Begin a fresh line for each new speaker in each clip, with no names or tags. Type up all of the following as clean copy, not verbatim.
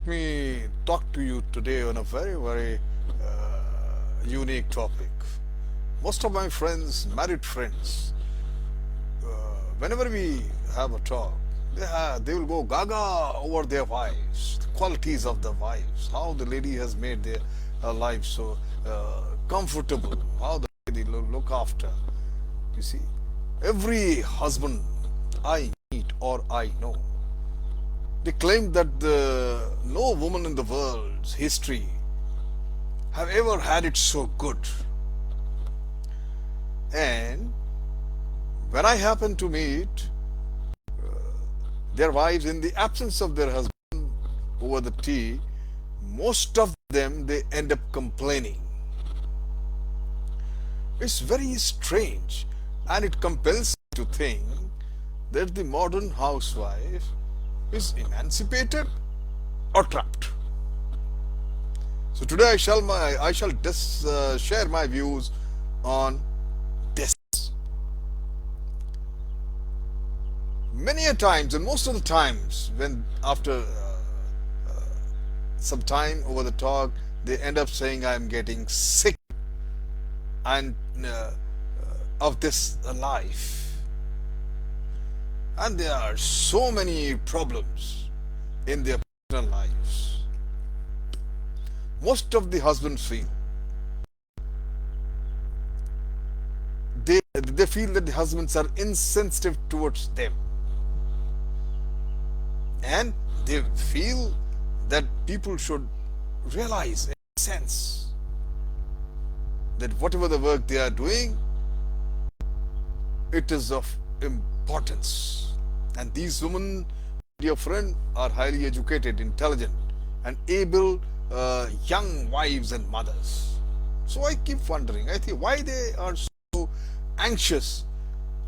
me talk to you today on a very unique topic. Most of my friends, married friends, whenever we have a talk, they will go gaga over their wives, the qualities of the wives, how the lady has made their life so comfortable, how the lady look after. You see, every husband I meet or I know, they claim that no woman in the world's history have ever had it so good. And when I happen to meet their wives in the absence of their husband over the tea, most of them they end up complaining. It's very strange, and it compels me to think that the modern housewife is emancipated or trapped. So today I shall share my views on this. Many a times, and most of the times, when after some time over the talk, they end up saying I'm getting sick and of this life, and there are so many problems in their personal lives. Most of the husbands feel they feel that the husbands are insensitive towards them, and they feel that people should realize in a sense that whatever the work they are doing, it is of importance. And these women, dear friend, are highly educated, intelligent, and able young wives and mothers. So I keep wondering, I think, why they are so anxious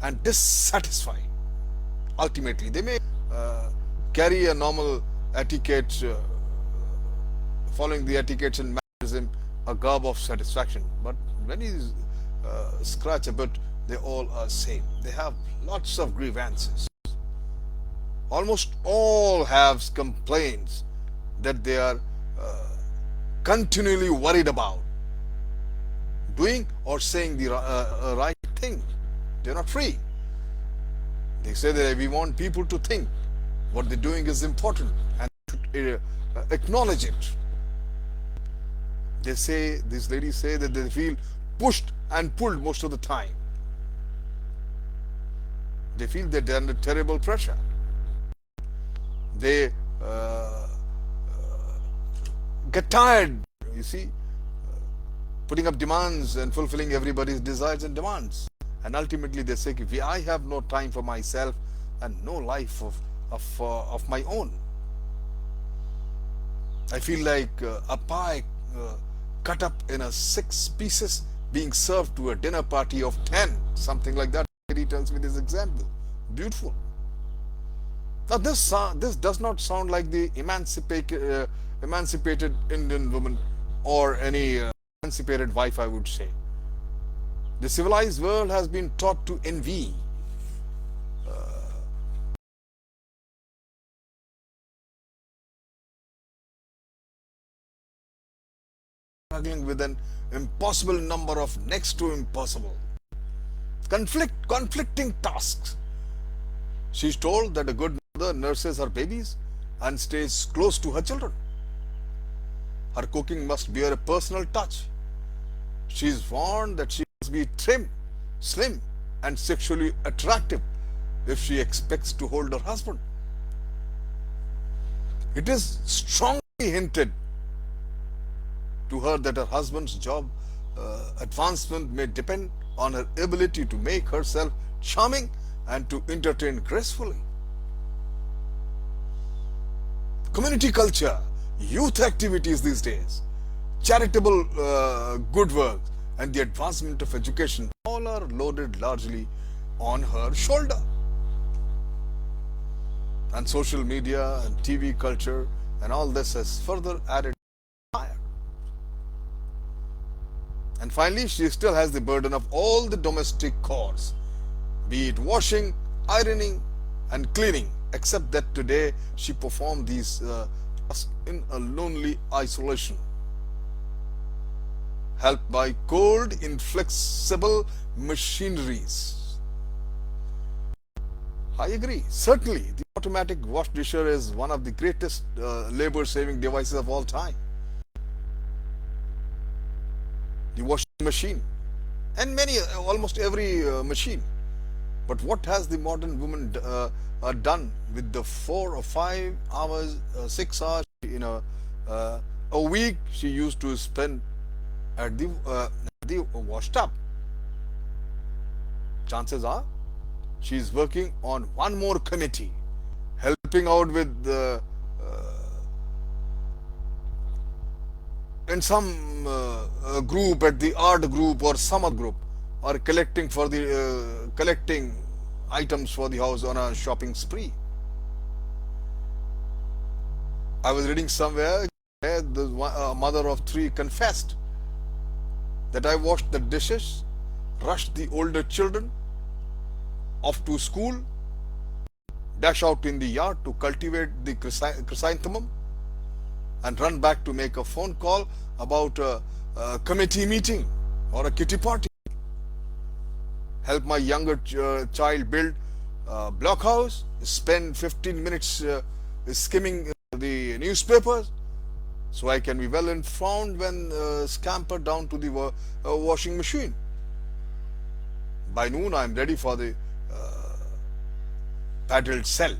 and dissatisfied. Ultimately, they may carry a normal etiquette, following the etiquettes in mannerism, a garb of satisfaction. But when you scratch a bit, they all are same. They have lots of grievances. Almost all have complaints that they are continually worried about doing or saying the right thing. They're not free. They say that we want people to think what they're doing is important and should acknowledge it. They say, these ladies say that they feel pushed and pulled most of the time. They feel that they're under terrible pressure. They get tired, you see, putting up demands and fulfilling everybody's desires and demands. And ultimately they say, I have no time for myself and no life of my own. I feel like a pie cut up in 6 pieces being served to a dinner party of 10, something like that. He tells me this example. Beautiful. Now this does not sound like the emancipated Indian woman or any emancipated wife, I would say. The civilized world has been taught to envy struggling with an impossible number of next to impossible conflicting tasks. She's told that a good mother nurses her babies and stays close to her children. Her cooking must bear a personal touch. She is warned that she must be trim, slim, and sexually attractive if she expects to hold her husband. It is strongly hinted to her that her husband's job advancement may depend on her ability to make herself charming and to entertain gracefully. Community culture, youth activities these days, charitable good work, and the advancement of education all are loaded largely on her shoulder. And social media and TV culture and all this has further added fire. And finally, she still has the burden of all the domestic chores, be it washing, ironing, and cleaning, except that today she performed these in a lonely isolation, helped by cold, inflexible machineries. I agree. Certainly, the automatic wash disher is one of the greatest labor-saving devices of all time. The washing machine, and almost every machine. But what has the modern woman done with the 4 or 5 hours, 6 hours a week she used to spend at the washtub? Chances are she's working on one more committee, helping out with in some group, at the art group or some other group, or collecting items for the house on a shopping spree. I was reading somewhere the mother of three confessed that I washed the dishes, rushed the older children off to school, dash out in the yard to cultivate the chrysanthemum, and run back to make a phone call about a committee meeting or a kitty party. Help my younger child build a blockhouse, spend 15 minutes skimming the newspapers so I can be well informed when scamper down to the washing machine. By noon, I am ready for the paddled cell.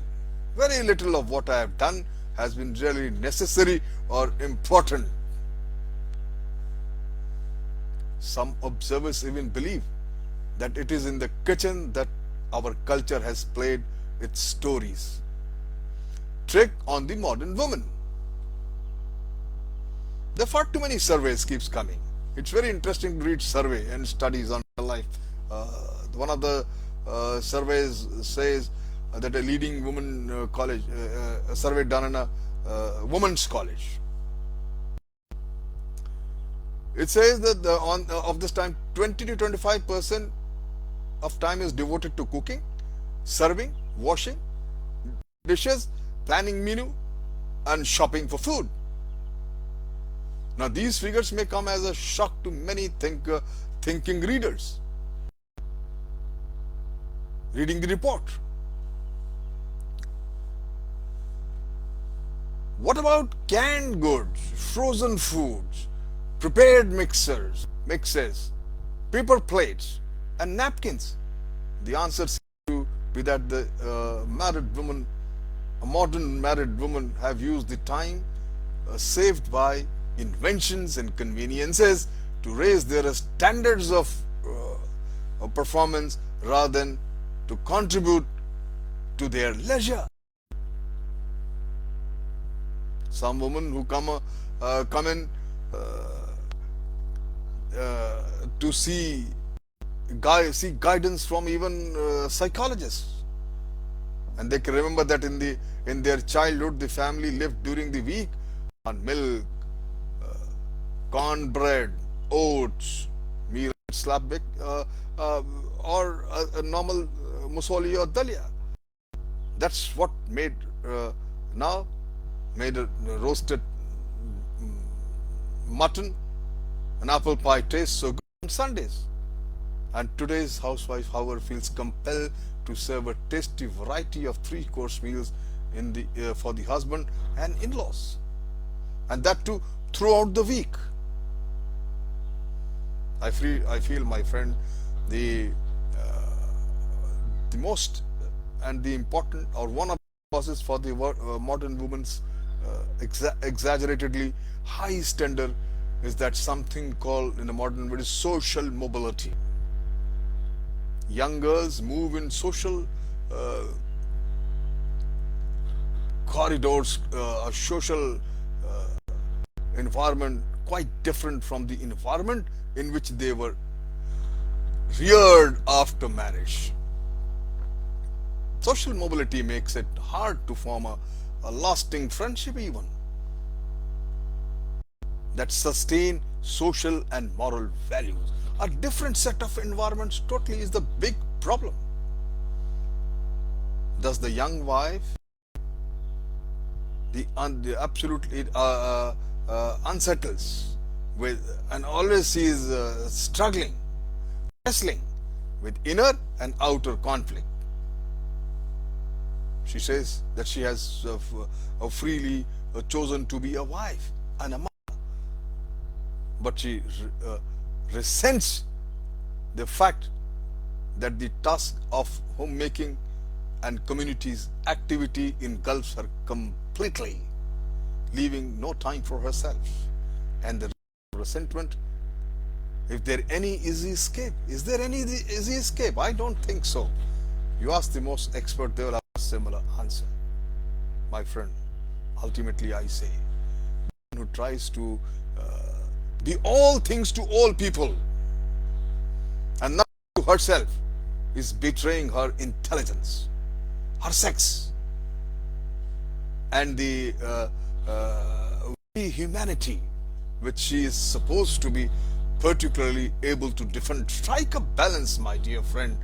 Very little of what I have done has been really necessary or important. Some observers even believe that it is in the kitchen that our culture has played its stories. Trick on the modern woman. There are far too many surveys keeps coming. It's very interesting to read survey and studies on life. One of the surveys says that a leading woman college, a survey done in a women's college. It says that of this time, 20 to 25% of time is devoted to cooking, serving, washing dishes, planning menu, and shopping for food. Now, these figures may come as a shock to many thinking readers. Reading the report. What about canned goods, frozen foods, prepared mixes, paper plates, and napkins? The answer seems to be that the modern married women have used the time saved by inventions and conveniences to raise their standards of performance rather than to contribute to their leisure. Some women who come in to see guidance from even psychologists, and they can remember that in their childhood the family lived during the week on milk, cornbread, oats, meal, slab bake, or a normal musoli or dalia. That's what made a roasted mutton and apple pie taste so good on Sundays. And today's housewife, however, feels compelled to serve a tasty variety of 3-course meals for the husband and in-laws, and that too throughout the week. I feel, my friend, the most and the important, or one of the causes for the modern woman's exaggeratedly high standard is that something called in the modern world is social mobility. Young girls move in social corridors, a social environment quite different from the environment in which they were reared after marriage. Social mobility makes it hard to form a lasting friendship even that sustain social and moral values. A different set of environments totally is the big problem. Does the young wife the absolutely unsettles with, and always she is struggling, wrestling with inner and outer conflict. She says that she has freely chosen to be a wife and a mother, but she resents the fact that the task of homemaking and community's activity engulfs her completely, leaving no time for herself. And the resentment, if there any easy escape, is there any easy escape? I don't think so. You ask the most expert, they will have a similar answer. My friend, ultimately I say, who tries to be all things to all people and not to herself is betraying her intelligence, her sex, and the humanity which she is supposed to be particularly able to defend. Strike a balance, my dear friend,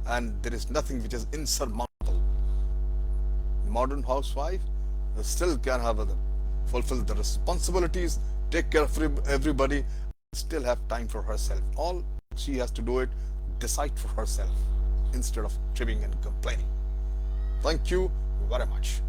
and there is nothing which is insurmountable. The modern housewife still can have fulfill the responsibilities, take care of everybody, still have time for herself. All she has to do it, decide for herself instead of tripping and complaining. Thank you very much.